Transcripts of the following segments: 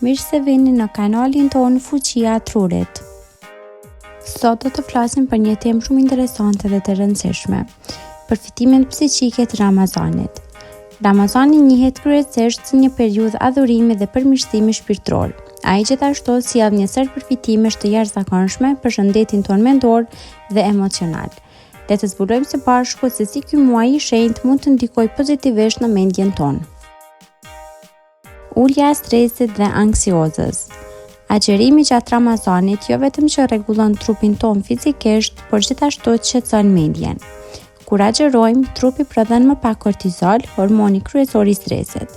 Mirë se vini në kanalin tonë Fuqia e Trurit. Sot do të flasim për një temë shumë interesante dhe të rëndësishme, përfitimet psiqike të Ramazanit. Ramazani njihet kryesisht si një periudhë adhurimi dhe përmirësimi shpirtëror. Ai gjithashtu sjell një sër përfitimesh të jashtëzakonshme për shëndetin tonë mendor dhe emocional. Le të zbulojmë së bashku se si ky muaj i shenjtë mund të ndikojë pozitivisht në mendjen tonë. Ulja e stresit dhe anksiozës. Agjerimi gjatë Ramazanit jo vetëm që rregullon trupin ton fizikisht, por gjithashtu shqetëson mendjen. Kur agjerojmë, trupi prodhon më pak kortizol, hormoni kryesor i stresit.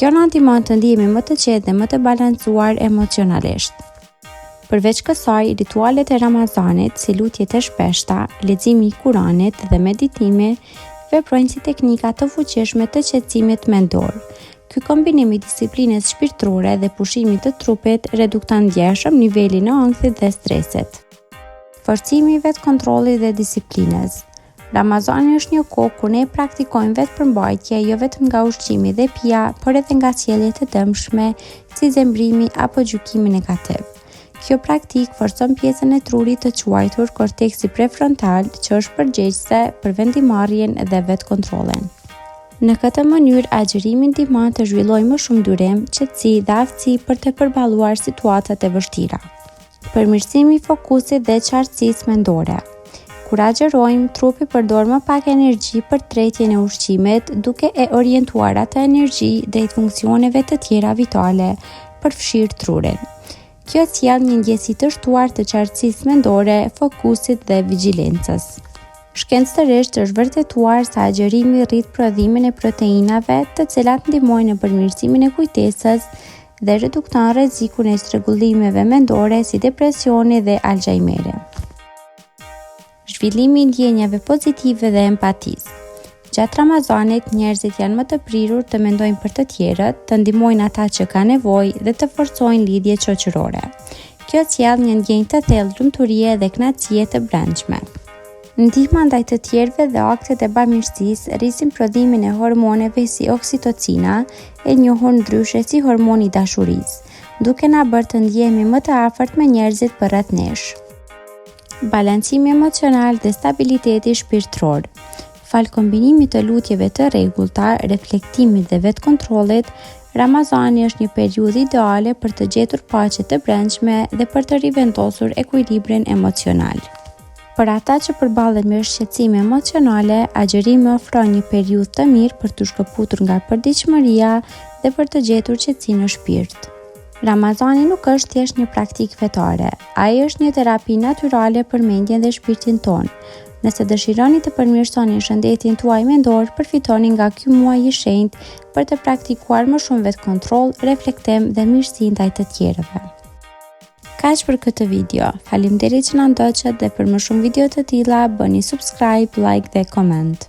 Kjo na ndihmon të ndihemi më të qetë dhe më të balancuar emocionalisht. Përveç kësaj, ritualet e Ramazanit, si lutjet e shpeshta, leximi i Kuranit dhe meditimi, veprojnë si teknika të fuqishme të qetësimit mendor. Ky kombinim i disiplinës shpirtërore dhe pushimit të trupit redukton ndjeshëm nivelin e ankthit dhe stresit. Forcimi i vetkontrollit dhe disiplinës. Ramazani është një kohë kur ne praktikojmë vetëpërmbajtje jo vetëm nga ushqimi dhe pija, por edhe nga sjelljet e dëmshme, si zemrimi apo gjykimi negativ. Kjo praktik forcon pjesën e trurit të quajtur korteksi prefrontal, që është përgjegjëse për vendimarrjen dhe vetkontrollin. Në këtë mënyrë, agjerimi ndihmon të zhvillojë më shumë durim, qetësi dhe aftësi për të përballuar situatat e vështira. Përmirësimi i fokusit dhe qartësisë mendore. Kur agjerojmë, trupi përdor më pak energji për tretjen e ushqimit, duke e orientuar atë energji drejt funksioneve të tjera vitale, përfshirë trurin. Kjo sjell një ndjesi të shtuar të qartësisë mendore, fokusit dhe vigjilencës. Shkencëtërisht është vërtetuar se agjerimi rrit prodhimin e proteinave, të cilat ndihmojnë në përmirësimin e kujtesës dhe redukton rrezikun e çrregullimeve mendore si depresioni dhe Alzheimeri. Zhvillimi i ndjenjave pozitive dhe empatisë. Gjatë Ramazanit, njerëzit janë më të prirur të mendojnë për të tjerët, të ndihmojnë ata që kanë nevojë dhe të forcojnë lidhje shoqërore. Kjo sjell një ndjenjë të thellë lumturie dhe kënaqësie të brendshme. Ndihma ndaj të tjerëve dhe aktet e bamirësisë rrisin prodhimin e hormoneve si oksitocina, e njohur ndryshe si hormoni i dashurisë, duke na bërë të ndjehemi më të afërt me njerëzit përreth nesh. Balancimi emocional dhe stabiliteti shpirtëror. Fal kombinimit të lutjeve të rregullta, reflektimit dhe vetkontrollit, Ramazani është një periudhë ideale për të gjetur paqe të brendshme dhe për të rivendosur ekuilibrin emocional. Për ata që përballen me shqetësime emocionale, agjerimi ofron një periudhë të mirë për të shkëputur nga përditshmëria dhe për të gjetur qetësi në shpirt. Ramazani nuk është thjesht një praktikë fetare, ai është një terapi natyrale për mendjen dhe shpirtin tonë. Nëse dëshironi të përmirësoni shëndetin tuaj mendor, përfitoni nga ky muaj i shenjtë për të praktikuar më shumë vetkontroll, reflektim dhe mirësi ndaj të tjerëve. Kaq për këtë video. Faleminderit që na ndoqët dhe për më shumë video të tilla bëni subscribe, like dhe comment.